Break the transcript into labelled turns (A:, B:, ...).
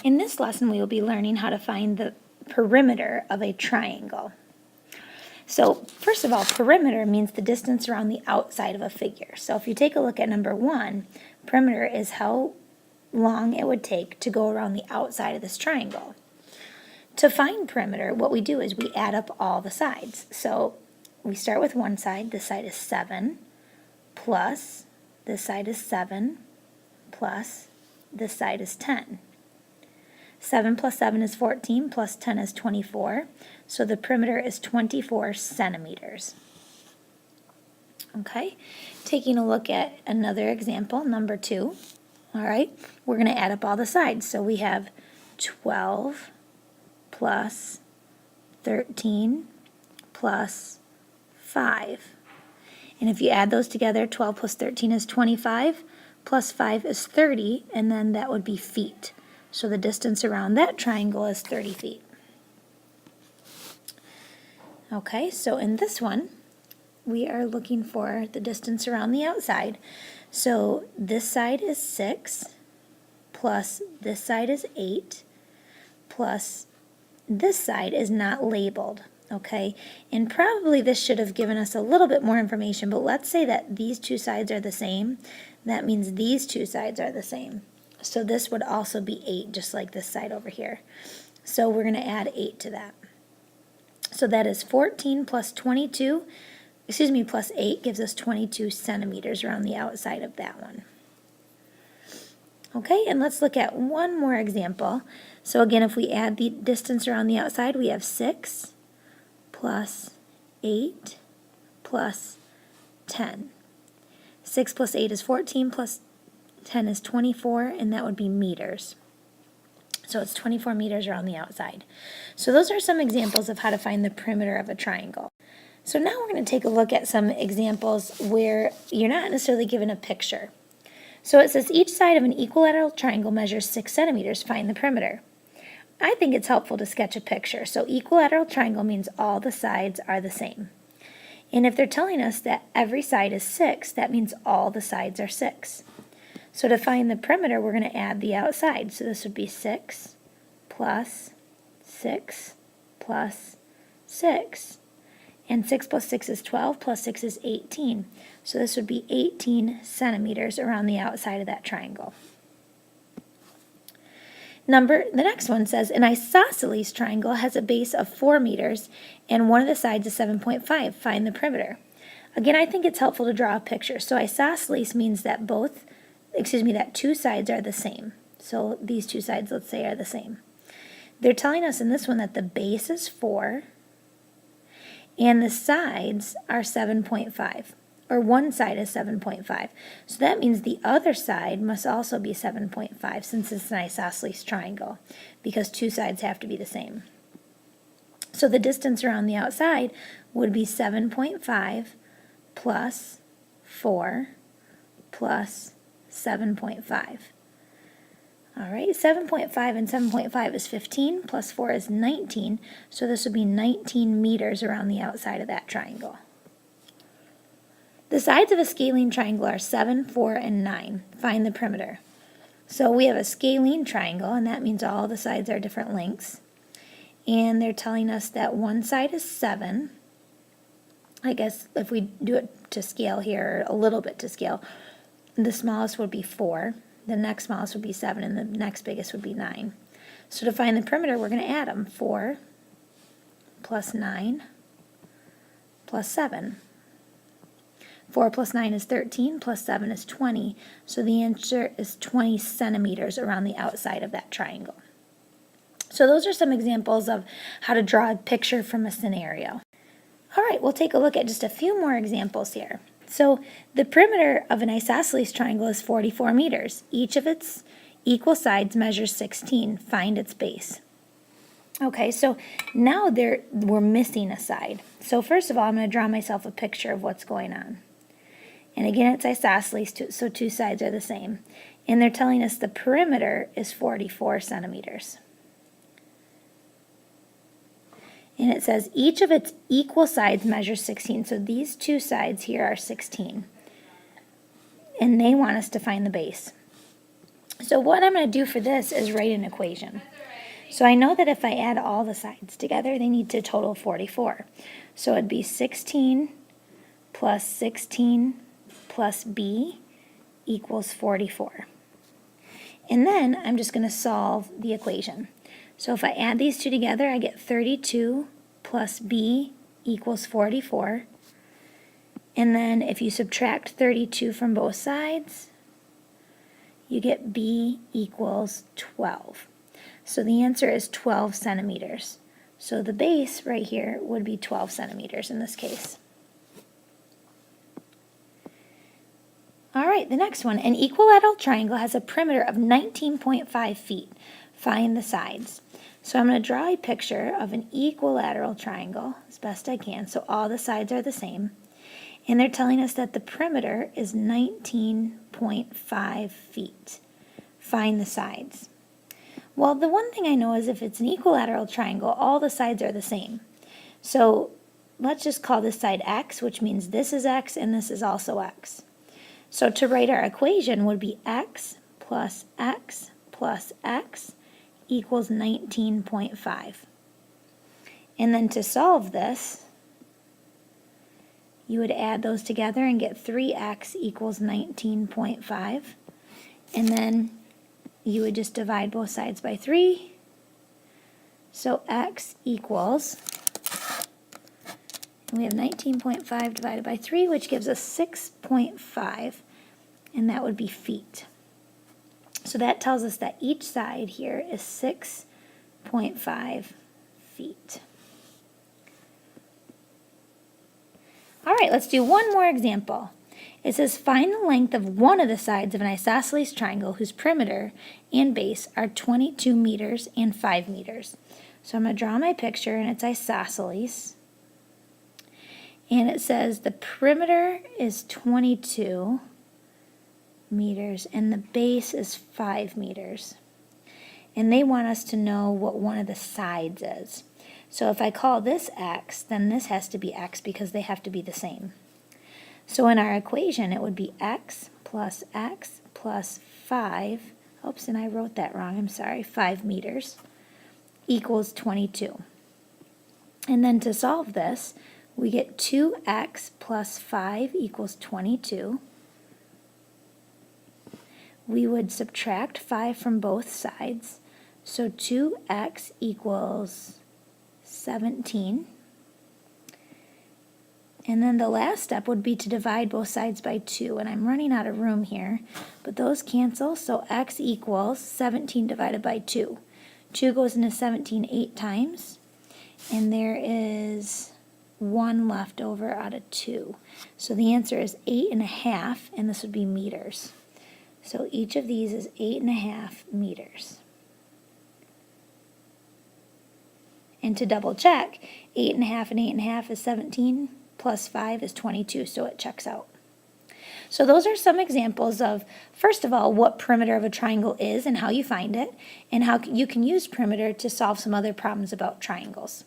A: In this lesson, we will be learning how to find the perimeter of a triangle. So first of all, perimeter means the distance around the outside of a figure. So if you take a look at number 1, perimeter is how long it would take to go around the outside of this triangle. To find perimeter, what we do is we add up all the sides. So we start with one side. This side is 7, plus this side is 7, plus this side is 10. 7 plus 7 is 14, plus 10 is 24. So the perimeter is 24 centimeters. Okay, taking a look at another example, number 2. All right, we're going to add up all the sides. So we have 12 plus 13 plus 5. And if you add those together, 12 plus 13 is 25, plus 5 is 30, and then that would be feet. So the distance around that triangle is 30 feet. Okay, so in this one, we are looking for the distance around the outside. So this side is 6, plus this side is 8, plus this side is not labeled. Okay, and probably this should have given us a little bit more information, but let's say that these two sides are the same. That means these two sides are the same. So this would also be 8, just like this side over here. So we're going to add 8 to that. So that is 14 plus 22, plus 8 gives us 22 centimeters around the outside of that one. Okay, and let's look at one more example. So again, if we add the distance around the outside, we have 6 plus 8 plus 10. 6 plus 8 is 14, plus 10 is 24, and that would be meters. So it's 24 meters around the outside. So those are some examples of how to find the perimeter of a triangle. So now we're going to take a look at some examples where you're not necessarily given a picture. So it says each side of an equilateral triangle measures 6 centimeters. Find the perimeter. I think it's helpful to sketch a picture. So equilateral triangle means all the sides are the same. And if they're telling us that every side is 6, that means all the sides are 6. So to find the perimeter, we're going to add the outside. So this would be 6 plus 6 plus 6. And 6 plus 6 is 12, plus 6 is 18. So this would be 18 centimeters around the outside of that triangle. The next one says, an isosceles triangle has a base of 4 meters and one of the sides is 7.5. Find the perimeter. Again, I think it's helpful to draw a picture. So isosceles means that that two sides are the same. So these two sides, let's say, are the same. They're telling us in this one that the base is 4 and the sides are 7.5. Or one side is 7.5. So that means the other side must also be 7.5 since it's an isosceles triangle, because two sides have to be the same. So the distance around the outside would be 7.5 plus 4 plus 7.5. All right, 7.5 and 7.5 is 15, plus 4 is 19, so this would be 19 meters around the outside of that triangle. The sides of a scalene triangle are 7, 4, and 9. Find the perimeter. So we have a scalene triangle, and that means all the sides are different lengths. And they're telling us that one side is 7. I guess if we do it to scale here, a little bit to scale, the smallest would be 4. The next smallest would be 7, and the next biggest would be 9. So to find the perimeter, we're going to add them. 4 plus 9 plus 7. 4 plus 9 is 13, plus 7 is 20. So the answer is 20 centimeters around the outside of that triangle. So those are some examples of how to draw a picture from a scenario. All right, we'll take a look at just a few more examples here. So the perimeter of an isosceles triangle is 44 meters. Each of its equal sides measures 16. Find its base. Okay, so now we're missing a side. So first of all, I'm going to draw myself a picture of what's going on. And again, it's isosceles, so two sides are the same. And they're telling us the perimeter is 44 centimeters. And it says each of its equal sides measures 16. So these two sides here are 16. And they want us to find the base. So what I'm going to do for this is write an equation. So I know that if I add all the sides together, they need to total 44. So it'd be 16 plus 16 plus b equals 44. And then I'm just going to solve the equation. So if I add these two together, I get 32 plus b equals 44. And then if you subtract 32 from both sides, you get b equals 12. So the answer is 12 centimeters. So the base right here would be 12 centimeters in this case. All right, the next one. An equilateral triangle has a perimeter of 19.5 feet. Find the sides. So I'm going to draw a picture of an equilateral triangle as best I can, so all the sides are the same. And they're telling us that the perimeter is 19.5 feet. Find the sides. Well, the one thing I know is if it's an equilateral triangle, all the sides are the same. So let's just call this side x, which means this is x and this is also x. So to write our equation would be x plus x plus x equals 19.5. And then to solve this, you would add those together and get 3x equals 19.5. And then you would just divide both sides by 3. So x equals, and we have 19.5 divided by 3, which gives us 6.5, and that would be feet. So that tells us that each side here is 6.5 feet. All right, let's do one more example. It says find the length of one of the sides of an isosceles triangle whose perimeter and base are 22 meters and 5 meters. So I'm going to draw my picture, and it's isosceles. And it says the perimeter is 22 meters and the base is 5 meters. And they want us to know what one of the sides is. So if I call this x, then this has to be x because they have to be the same. So in our equation, it would be x plus 5, oops, and I wrote that wrong, I'm sorry, 5 meters, equals 22. And then to solve this, we get 2x plus 5 equals 22. We would subtract 5 from both sides, so 2x equals 17. And then the last step would be to divide both sides by 2, and I'm running out of room here, but those cancel, so x equals 17 divided by 2. 2 goes into 17 8 times, and there is 1 left over out of 2. So the answer is 8.5, and this would be meters. So each of these is 8.5 meters. And to double check, 8.5 and 8.5 is 17, plus 5 is 22, so it checks out. So those are some examples of, first of all, what perimeter of a triangle is and how you find it, and how you can use perimeter to solve some other problems about triangles.